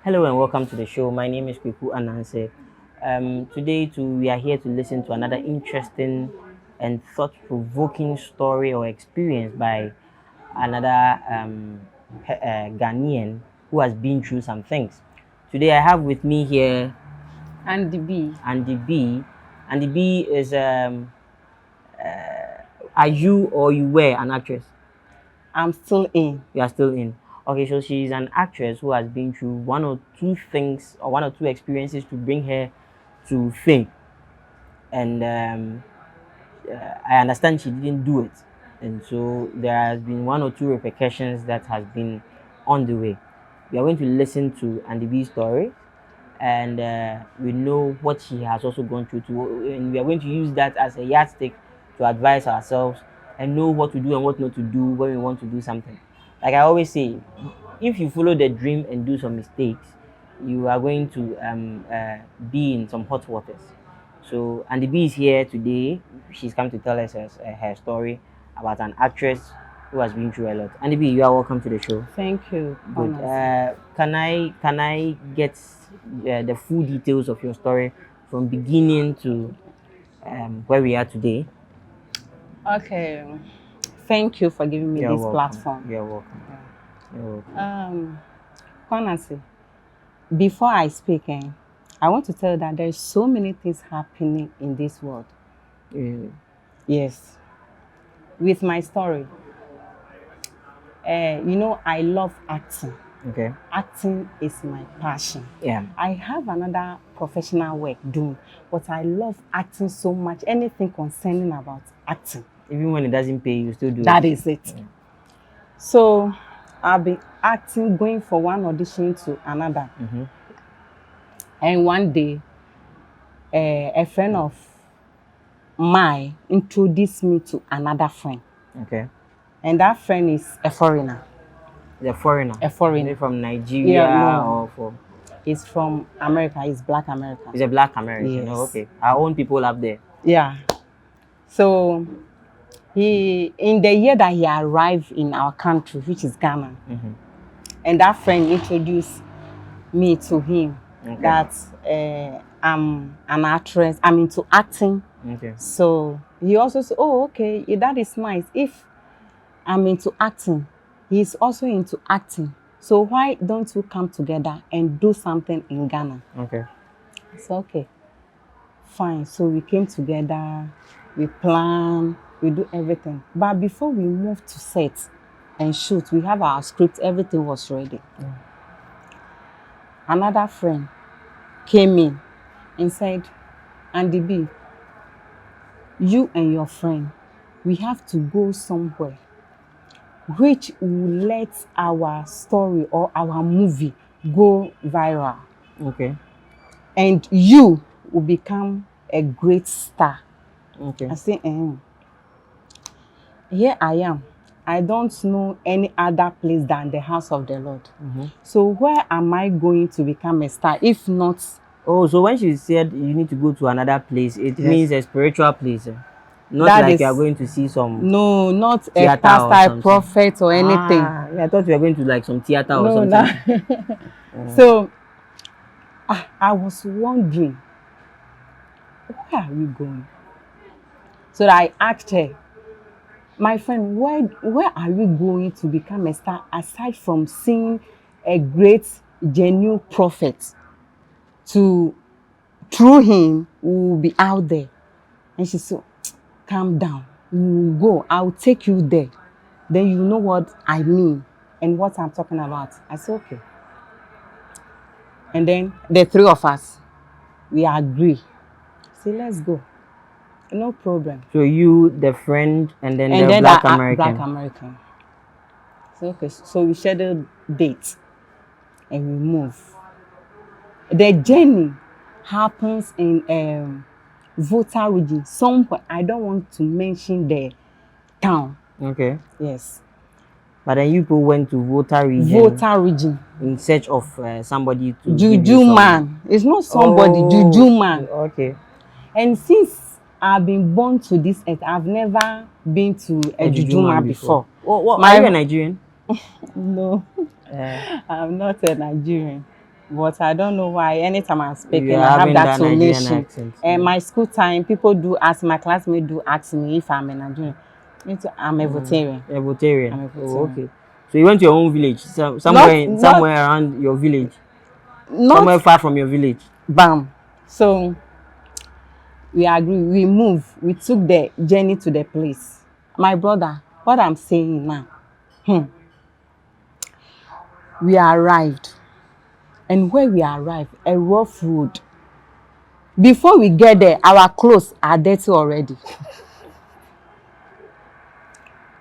Hello and welcome to the show. My name is Kwiku Ananse. We are here to listen to another interesting and thought-provoking story or experience by another Ghanaian who has been through some things. Today I have with me here Andy B. Andy B. Andy B is are you or you were an actress? I'm still in. You are still in. Okay, so she's an actress who has been through one or two things or one or two experiences to bring her to fame. And I understand she didn't do it. And so there has been one or two repercussions that has been on the way. We are going to listen to Andy B's story and we know what she has also gone through too. And we are going to use that as a yardstick to advise ourselves and know what to do and what not to do when we want to do something. Like I always say, if you follow the dream and do some mistakes, you are going to be in some hot waters. So Andy B is here today. She's come to tell us her story about an actress who has been through a lot. Andy B, you are welcome to the show. Thank you. Good. Can I get the full details of your story from beginning to where we are today? Okay. Thank you for giving me You're this welcome. platform. You're welcome. You're welcome. Honestly, before I speak, I want to tell you that there's so many things happening in this world. Really? Yes. With my story, I love acting. Okay. Acting is my passion. Yeah. I have another professional work doing, but I love acting so much. Anything concerning about acting. Even when it doesn't pay, you still do it. That is it. Yeah. So I've been acting, going for one audition to another. Mm-hmm. And one day, a friend of mine introduced me to another friend. Okay. And that friend is a foreigner. The foreigner? A foreigner. Is it from Nigeria or from? He's from America. He's Black American. He's a Black American. Yes. Oh, okay. Our own people up there. Yeah. So in the year that he arrived in our country, which is Ghana, mm-hmm. and that friend introduced me to him. Okay. That I'm an actress. I'm into acting. Okay. So he also said, "Oh, okay, that is nice. If I'm into acting, he's also into acting. So why don't we come together and do something in Ghana?" Okay. So okay, fine. So we came together, we plan, we do everything. But before we moved to set and shoot, we have our script, everything was ready. Yeah. Another friend came in and said, "Andy B, you and your friend, we have to go somewhere which will let our story or our movie go viral. Okay. And you will become a great star." Okay. I say, here I am. I don't know any other place than the house of the Lord. Mm-hmm. So where am I going to become a star if not? Oh, so when she said you need to go to another place, it yes. means a spiritual place. Not that like is, you are going to see some. No, not a pastor, a prophet, or anything. I thought you were going to like some theater or something. So I was wondering, where are we going? So I asked her, "My friend, where are we going to become a star aside from seeing a great, genuine prophet? Through him, we will be out there." And she said, "Calm down. We will go. I will take you there. Then you know what I mean and what I'm talking about." I said, "Okay." And then the three of us, we agree. Say, "Let's go. No problem." So you, the friend, and then the Black American. Black American. So okay. So we scheduled dates and we move. The journey happens in Volta region. Somewhere, I don't want to mention the town. Okay. Yes. But then you people went to Volta region. Volta region. In search of somebody to Juju man. It's not somebody. Oh, Juju man. Okay. And since I've been born to this earth, I've never been to a Juju man before. Are you a Nigerian? No. I'm not a Nigerian. But I don't know why. Anytime I'm speaking, You are I have having that that Nigerian tonation. accent. And my school time, people do ask, my classmates do ask me if I'm a Nigerian. Me too, I'm a Voltarian. A Voltarian. I'm a Oh, Voltarian. okay. So you went to your own village, Not somewhere around your village, not somewhere far from your village. bam. So we agree, we move, we took the journey to the place. My brother, what I'm saying now, we arrived. And when we arrived, a rough road. Before we get there, our clothes are dirty already.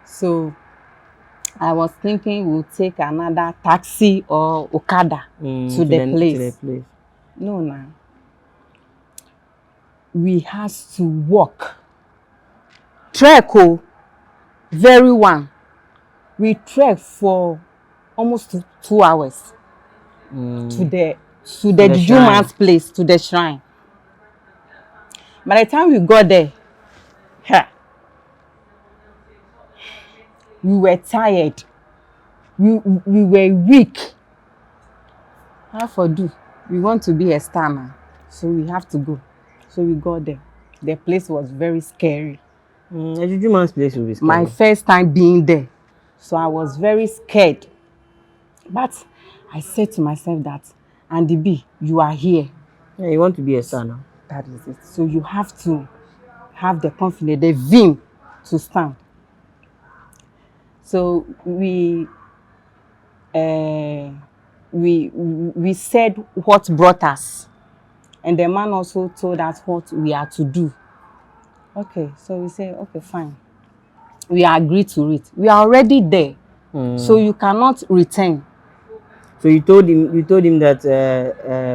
So I was thinking we'll take another taxi or Okada to the place. To the place. No, now. We had to walk. Trek, very one. We trek for almost 2 hours to the Juju man's place, to the shrine. By the time we got there, we were tired. We were weak. How for do? We want to be a star now, so we have to go. So we got there. The place was very scary. A Juju man's place will be scary. My first time being there, so I was very scared. But I said to myself that, Andy B, you are here. Yeah, you want to be a star now. That is it. So you have to have the confidence, the vim to stand. So we said what brought us, and the man also told us what we are to do. Okay, so we say, okay, fine. We agreed to it. We are already there, so you cannot return. So you told him that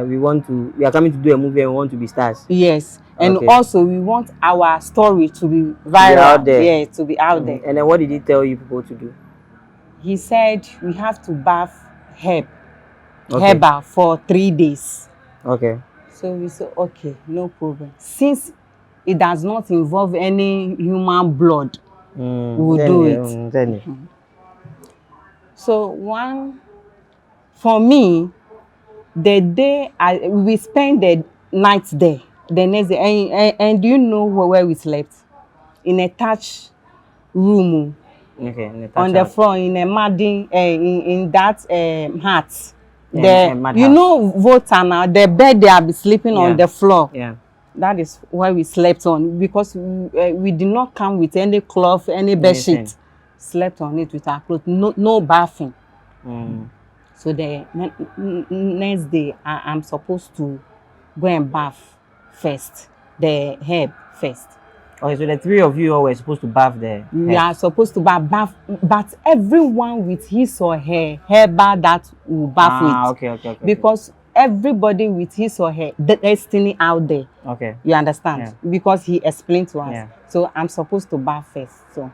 we are coming to do a movie and we want to be stars. Yes, and okay. Also we want our story to be viral. To be out there. Yeah, to be out there. And then what did he tell you people to do? He said we have to bath herbal for 3 days. Okay. So we said, okay, no problem. Since it does not involve any human blood, we'll do it. So for me, the day we spent the night there, the next day, and do you know where we slept? In a thatch room. Okay. On the floor, in a mudding, in that hut. You know, voter now, the bed they have been sleeping on the floor. Yeah. That is why we slept on, because we did not come with any cloth, any bed sheet. Slept on it with our clothes, no bathing. So the next day, I'm supposed to go and bath first, the herb first. Okay, so the three of you all were supposed to bath there. We are supposed to bath, but everyone with his or her herbal that will bath with. Okay. Because everybody with his or her destiny out there. Okay. You understand? Yeah. Because he explained to us. Yeah. So I'm supposed to bath first. So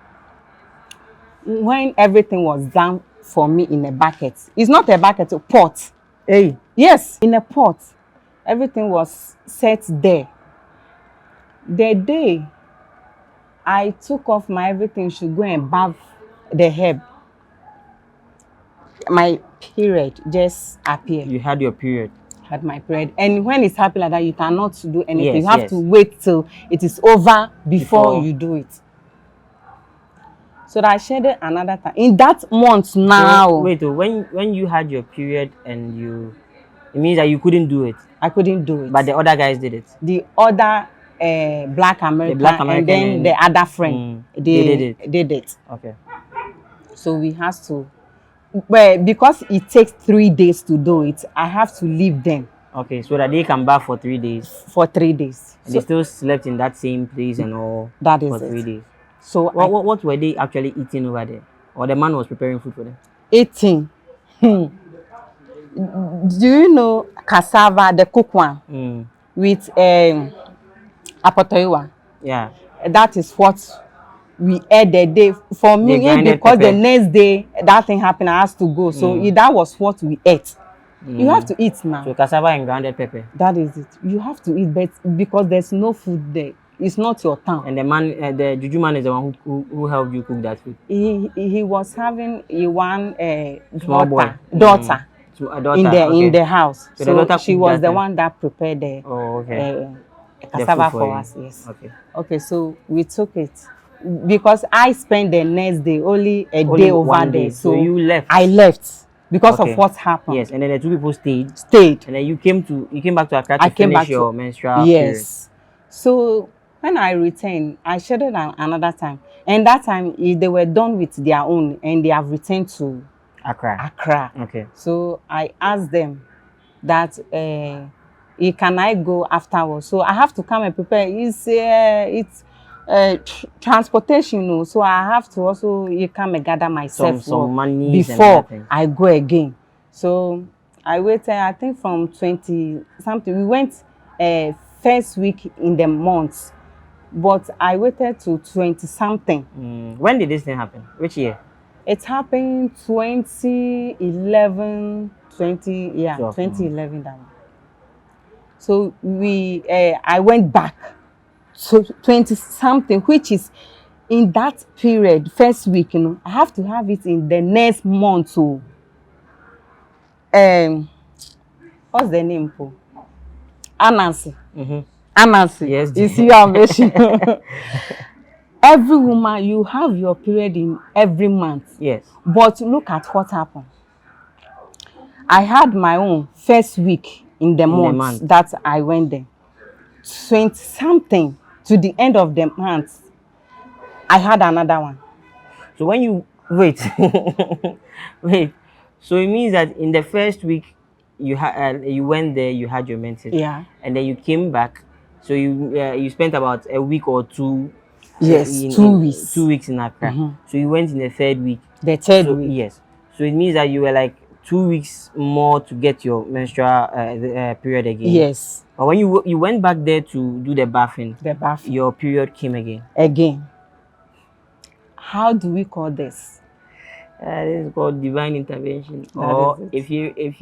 when everything was done for me in a bucket, it's not a bucket, a pot. Hey. Yes, in a pot. Everything was set there. The day I took off my everything to go and bath the herb, my period just appeared. You had your period. Had my period. And when it's happening like that, you cannot do anything. Yes, you have to wait till it is over before you do it. So that I shared it another time. In that month now. So, wait, when you had your period and it means that you couldn't do it. I couldn't do it. But the other guys did it. The other Black American, and then the other friend, they did it. Okay. So we have to, well, because it takes 3 days to do it, I have to leave them. Okay, so that they can bath for 3 days. For 3 days. And they still slept in that same place and all. That is for 3 days. So what were they actually eating over there? Or the man was preparing food for them? Eating. Do you know cassava, the cooked one, with apotoiwa? Yeah. That is what we ate the day. For me, because the next day that thing happened, I had to go. So that was what we ate. You have to eat now. So cassava and grounded pepper. That is it. You have to eat, but because there's no food there. It's not your town. And the man, the Juju man is the one who helped you cook that food. He was having one small daughter. To a daughter. in the house. So the So daughter she cooked was that the time. one that prepared Oh, okay. the The food cassava for for you. us. Yes. Okay. Okay, so we took it because I spent the next day only a Only day over one there. day. So you left. I left because of Okay. what happened. Yes, and then the two people stayed, Stayed. and then you came back to Accra I to came finish back your to menstrual period. yes. So when I returned, I scheduled another time, and that time they were done with their own, and they have returned to Accra. Accra. Okay. So I asked them that can I go afterwards? So I have to come and prepare. It's transportation, you know. So I have to also come and gather myself Some money before I go again. So I waited. I think from 20 something. We went first week in the month, but I waited to 20 something. When did this thing happen? Which year? It happened 2011, 12. 2011 that one. So I went back to 20 something, which is in that period, first week, you know, I have to have it in the next month. So, what's the name for? Anansi. Anansi. Yes. You see your ambition. Every woman, you have your period in every month. Yes. But look at what happened. I had my own first week in the month that I went there. 20 something to the end of the month, I had another one. So when you wait, wait. So it means that in the first week, you went there, you had your menses. Yeah. And then you came back. So you spent about a week or two. Yes, 2 weeks. 2 weeks in Accra. So you went in the third week. The third week. Yes. So it means that you were like 2 weeks more to get your menstrual period again. Yes. But when you went back there to do the bathing, your period came again. How do we call this? This is called divine intervention. Or if you is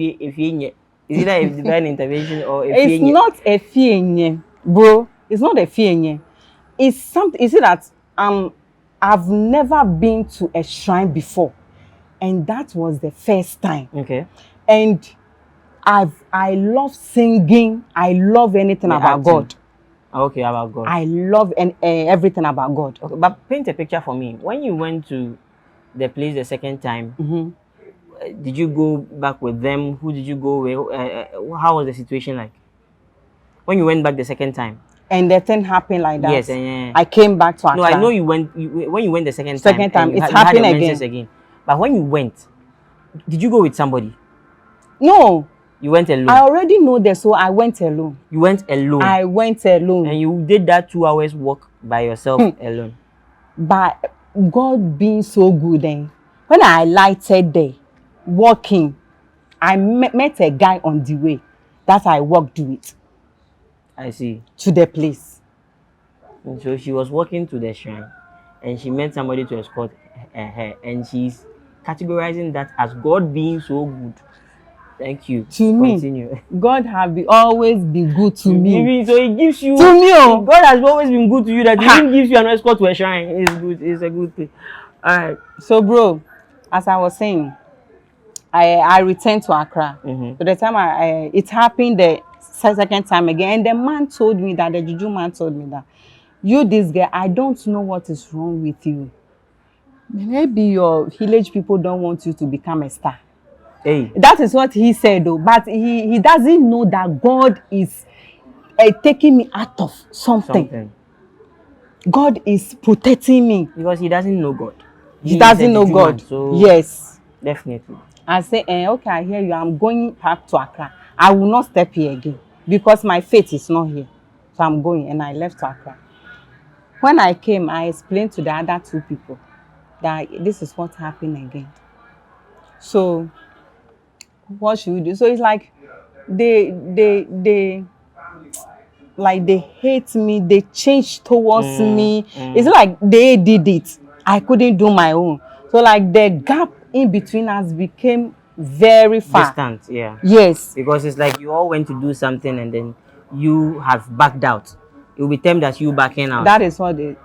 either a divine intervention or it's not a fienye, bro. It's not a fienye. It's something. You see that I've never been to a shrine before, and that was the first time. Okay. And I love singing. I love anything about acting. God. Okay, about God. I love everything about God. Okay, but paint a picture for me. When you went to the place the second time, did you go back with them? Who did you go with? How was the situation like? When you went back the second time? And the thing happened like that. Yes, I came back to Accra. No, I know you went. When you went the second time, it happened again. But when you went, did you go with somebody? No. You went alone. I already know this, so I went alone. You went alone. I went alone. And you did that 2 hours walk by yourself alone. But God being so good, when I lighted there, walking, I met a guy on the way that I walked with. I see. To the place. And so she was walking to the shrine, and she met somebody to escort her, and she's categorizing that as God being so good. Thank you. To Continue. Me, God have always been good to me. So He gives you. To me, God has always been good to you. That He even gives you an escort to a shrine. It's good. It's a good thing. All right. So, bro, as I was saying, I returned to Accra. So the time it happened the second time again, and the man told me that the Juju man told me that this girl, I don't know what is wrong with you. Maybe your village people don't want you to become a star. Hey. That is what he said, though. But he doesn't know that God is taking me out of something. God is protecting me. Because he doesn't know God. He doesn't know God. So yes. Definitely. I say, okay, I hear you. I'm going back to Accra. I will not step here again because my faith is not here. So I'm going, and I left Accra. When I came, I explained to the other 2 people that this is what happened again. So what should we do? So it's like they hate me, they change towards me. It's like they did it. I couldn't do my own. So like the gap in between us became very far. Distant, yeah. Yes. Because it's like you all went to do something and then you have backed out. It will be termed as you backing out. That is what they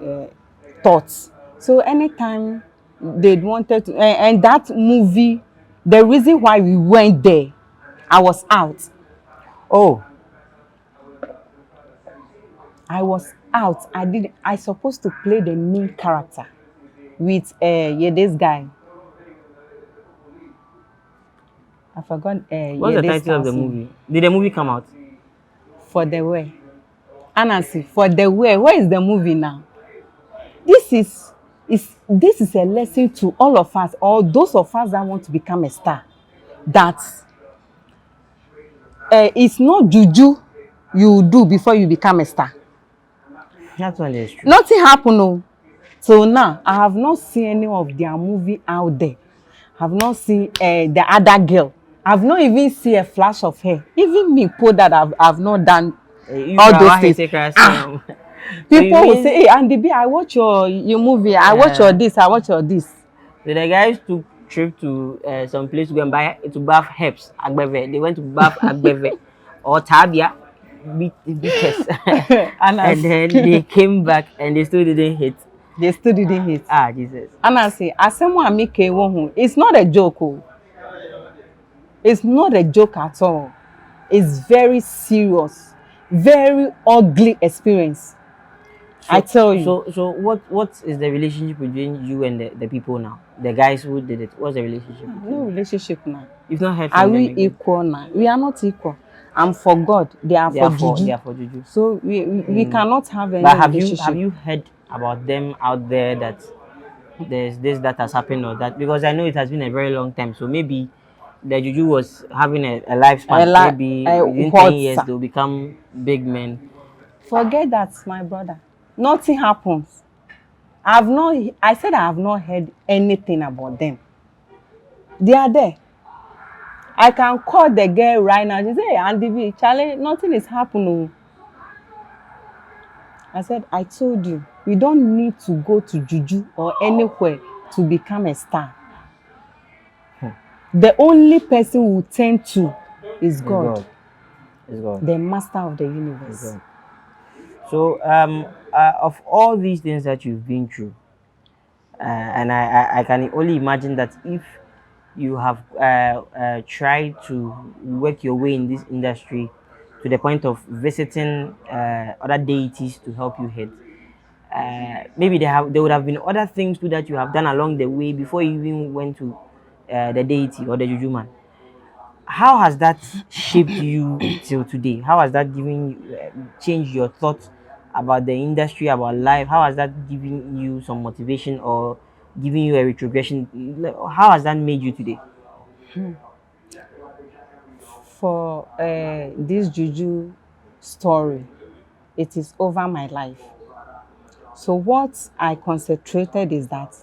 thought. So anytime they wanted to, and that movie, the reason why we went there I was out. Oh, I was out. I supposed to play the main character with yeah, this guy. I forgot what's yeah, the this title of the star's name. movie? Did the movie come out? For the way. Anansi, for the way. Where is the movie now? This is a lesson to all of us, or those of us that want to become a star. That it's not juju you do before you become a star. That one is true. Nothing happen. Oh. So now I have not seen any of their movie out there. Have not seen the other girl. I've not even seen a flash of her. Even me, put that I've not done You all those cry, he things. say cry, Ah, so you people will say, mean "Hey, Andy B, I watch your movie. I watch your this. I watch your this." so the guys took trip to some place to go and buy to bath herbs, agbeve. They went to bath agbeve or tabia, bitters, And and then they came back and they still didn't hit. they still didn't hit. Ah, Jesus. And I say, as someone make a one, it's not a joke. Oh. It's not a joke at all. It's very serious, very ugly experience. I tell you. So what is the relationship between you and the people now? The guys who did it. What's the relationship between No you? relationship now. You've not heard Are from them we again. equal now? We are not equal. I'm for God. They are for Juju. They are for Juju. So we cannot have any But relationship. have you heard about them out there that there's this that has happened or that? Because I know it has been a very long time. So maybe the Juju was having a lifespan. Maybe within 10 years they'll become big men. Forget that, my brother. Nothing happens. I said I have not heard anything about them. They are there. I can call the girl right now. She say, "Hey, Andy B, Charlie, nothing is happening." I said, I told you, we don't need to go to Juju or anywhere to become a star. The only person we turn to is God. Is God. The master of the universe. So, of all these things that you've been through, and I can only imagine that if you have tried to work your way in this industry to the point of visiting other deities to help you hit, maybe there would have been other things too that you have done along the way before you even went to the deity or the juju man. How has that shaped you till today? How has that given you changed your thoughts about the industry, about life? How has that given you some motivation or giving you a retrogression? How has that made you today? For this Juju story, it is over my life. So what I concentrated is that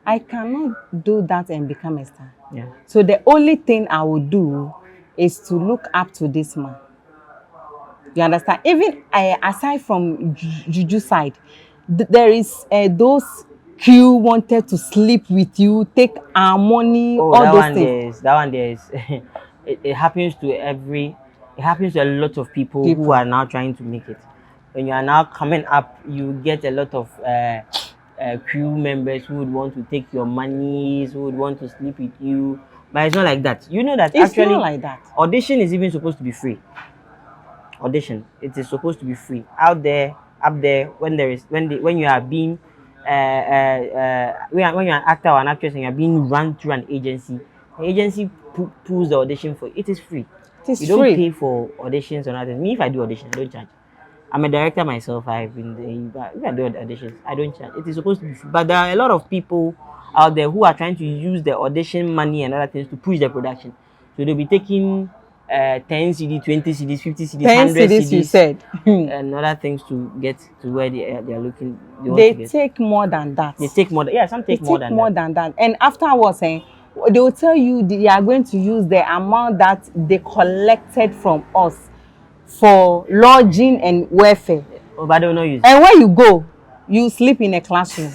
I cannot do that and become a star. Yeah. So the only thing I will do is to look up to this man. You understand? Even aside from Juju side, there is those Q wanted to sleep with you, take our money, Oh, all that those one things. there is that one there is it happens to it happens to a lot of people who are now trying to make it. When you are now coming up, you get a lot of crew members who would want to take your monies, who would want to sleep with you. But it's not like that. You know that It's actually not like that. audition is even supposed to be free. Audition, it is supposed to be free. Out there, up there, when you are being when you're an actor or an actress and you're being run through an agency, the agency pulls the audition for you. It is free. It is You don't free. pay for auditions or nothing. Me, if I do audition, I don't charge. I'm a director myself. I've been doing, but if I do auditions, I don't charge. It is supposed to be free. But there are a lot of people out there who are trying to use the audition money and other things to push the production. So they'll be taking 10 CD, 20 CDs, 50 CDs, 10 100 CDs, you CDs, said. and other things to get to where they are looking. They take more than that. They take more. Yeah, some take more than that. And afterwards, they will tell you they are going to use the amount that they collected from us for lodging and welfare. Oh, but they will not use. And when you go, you sleep in a classroom.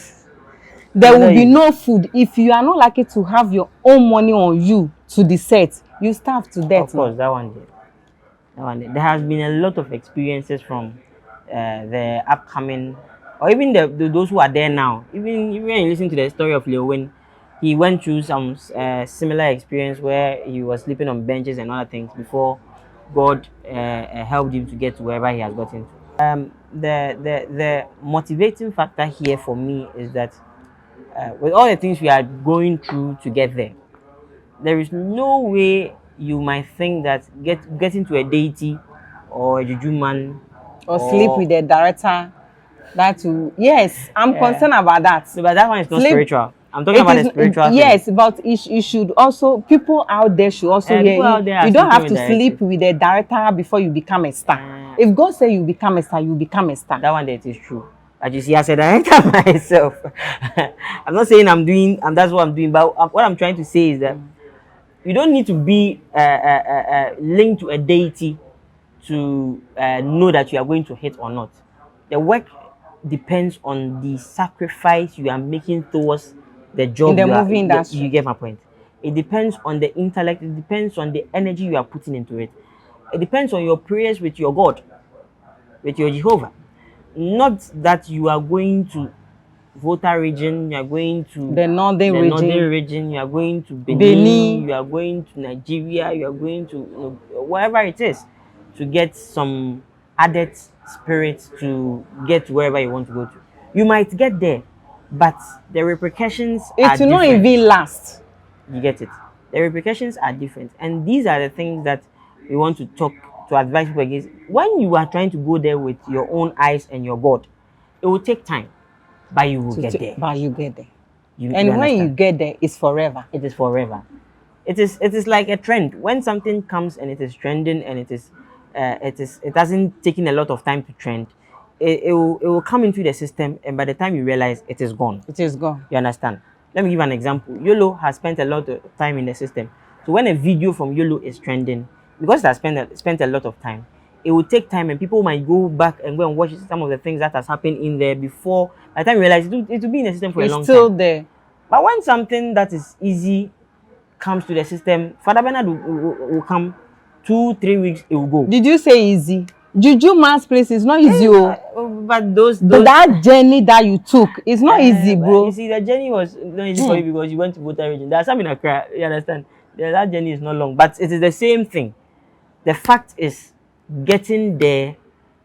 There will be no food. If you are not lucky to have your own money on you to the set, you starve to death. Of course, that one there. That one there. There has been a lot of experiences from the upcoming, or even those who are there now. Even when you listen to the story of Lil Wayne, he went through some similar experience where he was sleeping on benches and other things before God helped him to get to wherever he has gotten to. The motivating factor here for me is that with all the things we are going through to get there, there is no way you might think that getting to a deity or a juju man Or sleep with the director. That will, yes, I'm concerned about that. no, but that one is not Sleep- spiritual. I'm talking about the spiritual thing. Yes, but it should also, people out there should also hear people out there are you don't have sleeping to with sleep with the director before you become a star. If God say you become a star, you become a star. That one that is true. As you see, as a director myself, I'm not saying I'm doing, that's what I'm doing, but what I'm trying to say is that you don't need to be linked to a deity to know that you are going to hit or not. The work depends on the sacrifice you are making towards the job. In the movie industry. You get my point. It depends on the intellect. It depends on the energy you are putting into it. It depends on your prayers with your God, with your Jehovah. Not that you are going to Volta region, you are going to The northern region. region, you are going to Benin, Benin. you are going to Nigeria, you are going to wherever it is to get some added spirit to get to wherever you want to go to. You might get there, but the repercussions are It will not different. even last. You get it. The repercussions are different, and these are the things that we want to talk to advise people against. When you are trying to go there with your own eyes and your God, it will take time, but you will get there. But you get there. You And when you understand? get there, it's forever. It is forever. It is like a trend. When something comes and it is trending and it hasn't taken a lot of time to trend, it will come into the system, and by the time you realize, it is gone. It is gone. You understand? Let me give an example. YOLO has spent a lot of time in the system. So when a video from YOLO is trending, because it has spent a lot of time, it will take time, and people might go back and go and watch some of the things that has happened in there before. By the time you realize, it will be in the system for a long It's still time. there. But when something that is easy comes to the system, Father Bernard will come 2-3 weeks, it will go. Did you say easy? Juju man's place is not easy. But those that journey that you took is not easy, bro. You see, the journey was not easy for you because you went to Volta region. There are some in Accra, you understand? That journey is not long, but it is the same thing. The fact is, getting there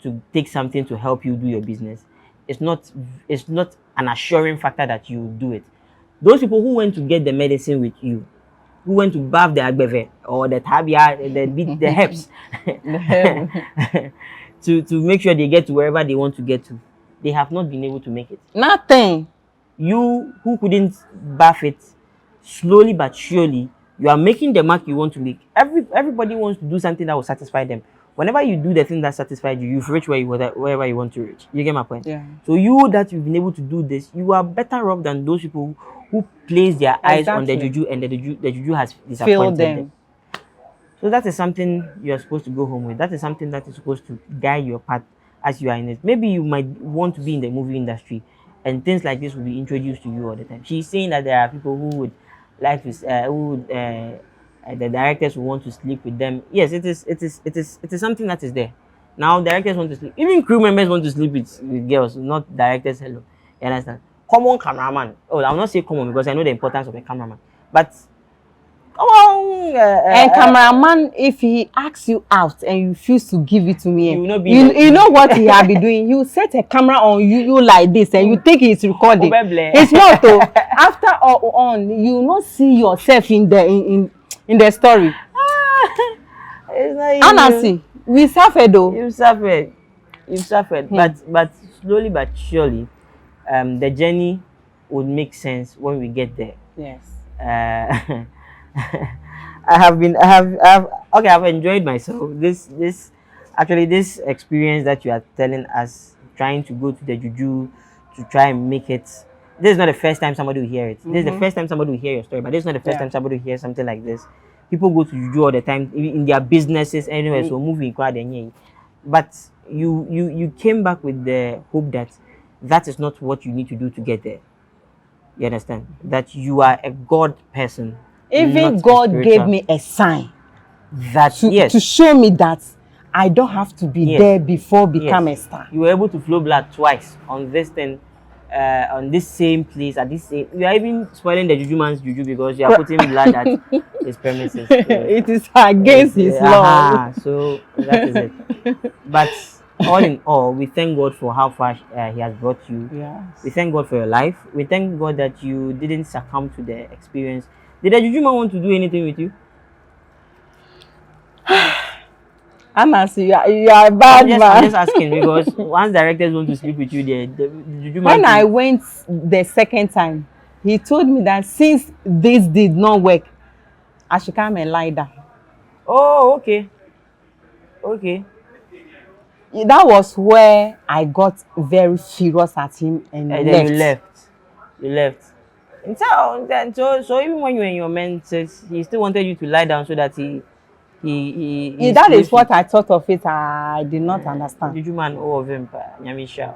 to take something to help you do your business is not an assuring factor that you do it. Those people who went to get the medicine with you, who went to bath the agbeve or the tabia, the herbs, to make sure they get to wherever they want to get to, they have not been able to make it. Nothing. You who couldn't bath it, slowly but surely, you are making the mark you want to make. Everybody wants to do something that will satisfy them. Whenever you do the thing that satisfies you, you've reached wherever you want to reach. You get my point? Yeah. So you that you've been able to do this, you are better off than those people who place their eyes on the juju, and the juju has disappointed them. So that is something you are supposed to go home with. That is something that is supposed to guide your path as you are in it. Maybe you might want to be in the movie industry, and things like this will be introduced to you all the time. She's saying that there are people who would like to, the directors will want to sleep with them. Yes, it is something that is there. Now directors want to sleep. Even crew members want to sleep with girls, not directors. Hello, you understand? Common cameraman. Oh, I will not say common because I know the importance of a cameraman. But come on, and cameraman, if he asks you out and you refuse to give it to me, you will not be you know what he have been doing. He will set a camera on you like this, and you think he's recording. It's not though. After all on, you will not see yourself in the story. It's not Honestly, we suffered though. You've suffered. But slowly but surely, the journey would make sense when we get there. Yes. I've enjoyed myself. This experience that you are telling us, trying to go to the juju to try and make it. This is not the first time somebody will hear it. This is the first time somebody will hear your story, but this is not the first time somebody will hear something like this. People go to juju all the time in their businesses anyway. So moving but you came back with the hope that is not what you need to do to get there. You understand? That you are a God person. Even God gave me a sign to show me that I don't have to be there before become a star. You were able to flow blood twice on this thing on this same place at this same. You are even spoiling the Juju man's Juju because you are putting blood at his premises. So, It is against his law. so that is it. But all in all, we thank God for how far He has brought you. Yes. We thank God for your life. We thank God that you didn't succumb to the experience. Did the Juju man want to do anything with you? Anas, you are a bad man. I'm just asking because once directors want to sleep with you, the Juju man. When I went the second time, he told me that since this did not work, I should come and lie down. Oh, okay. Okay. That was where I got very furious at him and then left. You left. So even when you were in your menses, he still wanted you to lie down so that he that is what I thought of it. I did not understand. Juju man, all of him, Nyamisha,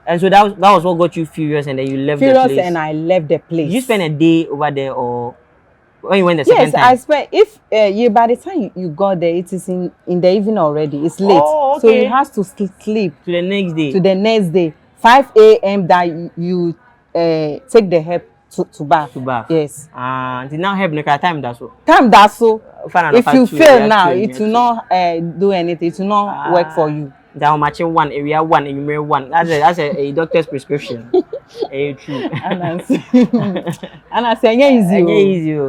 and so that was what got you furious, and then you left the place. Furious, and I left the place. Did you spend a day over there, or when you went the second time? Yes, I spent. If by the time you got there, it is in the evening already. It's late, okay. So you have to sleep to the next day. 5 a.m. that you take the help to bath. Yes. Until now help no time that's so. If you fail now, it will not do anything. It will not work for you. That matching one area one and you one. That's a doctor's prescription. True. And I say easy.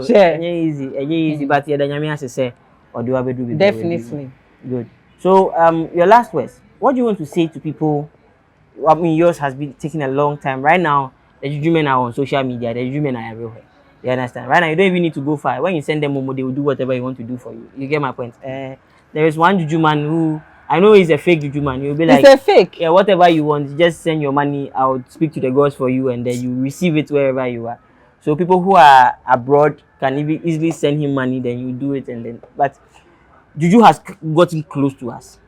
But yeah, the nyami has to say or do I do definitely. Good. So your last words. What do you want to say to people? I mean, yours has been taking a long time. Right now, the Juju men are on social media. The Juju men are everywhere. You understand? Right now, you don't even need to go far. When you send them Momo, they will do whatever you want to do for you. You get my point? There is one Juju man who I know he's a fake Juju man. You'll be like, it's a fake. Yeah, whatever you want, just send your money. I'll speak to the gods for you, and then you receive it wherever you are. So people who are abroad can easily send him money. Then you do it, and then. But Juju has gotten close to us.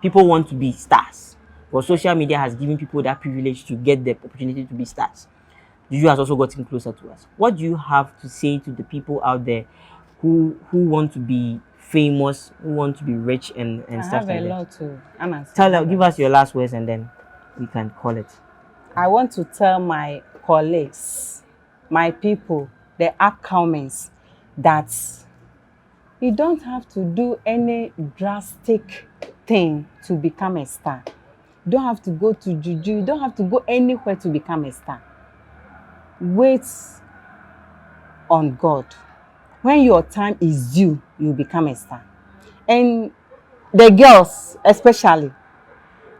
People want to be stars, but social media has given people that privilege to get the opportunity to be stars. Juju has also gotten closer to us. What do you have to say to the people out there who want to be famous, who want to be rich and stuff like that? Give us your last words and then we can call it. I want to tell my colleagues, my people, the upcomings, that you don't have to do any drastic thing to become a star. You don't have to go to Juju. You don't have to go anywhere to become a star. Wait on God. When your time is due, you become a star. And the girls, especially,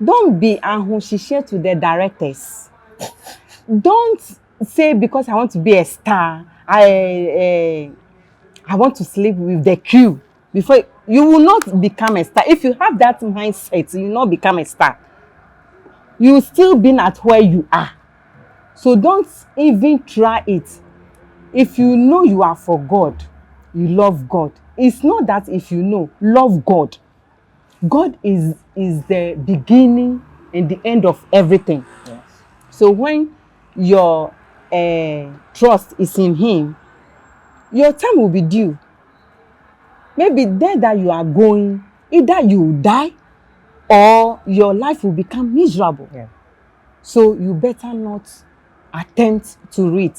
don't be ahushishe to the directors. Don't say because I want to be a star, I want to sleep with the crew. Before you will not become a star. If you have that mindset, you will not become a star. You will still be at where you are. So don't even try it. If you know you are for God, you love God. It's not that if you know, love God. God is the beginning and the end of everything. Yes. So when your trust is in Him, your time will be due. Maybe there that you are going, either you will die or your life will become miserable. Yeah. So you better not attempt to read.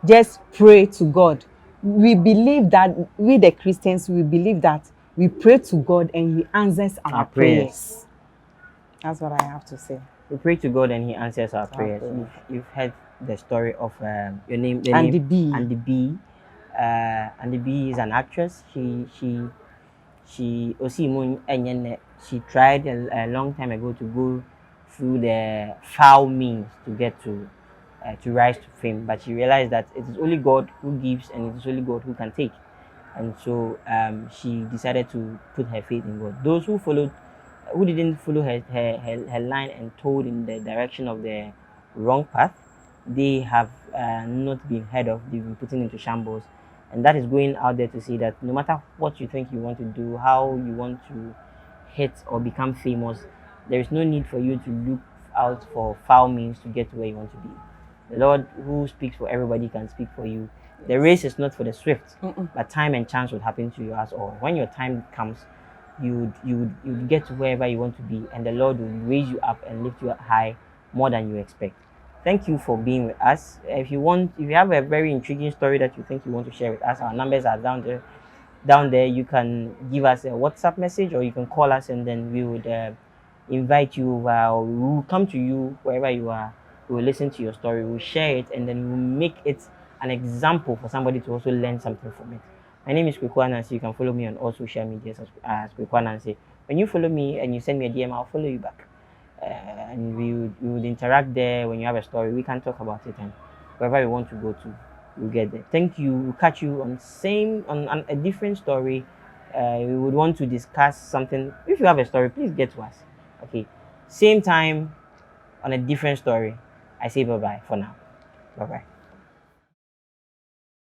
Just pray to God. We believe that, we the Christians, we believe that we pray to God and He answers our prayers. That's what I have to say. We pray to God and He answers our prayers. You've heard the story of your name, And the Bee. And the Bee. And the Bee is an actress. She tried a long time ago to go through the foul means to get to rise to fame, but she realized that it is only God who gives and it is only God who can take, and so she decided to put her faith in God. Those who didn't follow her line and told in the direction of the wrong path, they have not been heard of. They've been put into shambles, and that is going out there to say that no matter what you think you want to do, how you want to hit or become famous, there is no need for you to look out for foul means to get to where you want to be. The Lord who speaks for everybody can speak for you. The race is not for the swift, but time and chance will happen to you as all. When your time comes, you would get to wherever you want to be, and the Lord will raise you up and lift you up high more than you expect. Thank you for being with us. If you have a very intriguing story that you think you want to share with us, our numbers are down there. Down there, you can give us a WhatsApp message, or you can call us, and then we would invite you over, or we will come to you wherever you are. We will listen to your story, we'll share it, and then we'll make it an example for somebody to also learn something from it. My name is Kwekwa Nancy. You can follow me on all social medias as Kwekwa Nancy. When you follow me and you send me a DM, I'll follow you back. And we would interact there. When you have a story, we can talk about it, and wherever you want to go to, we'll get there. Thank you. We'll catch you on a different story. We would want to discuss something. If you have a story, please get to us. Okay. Same time on a different story. I say bye bye for now. Bye bye.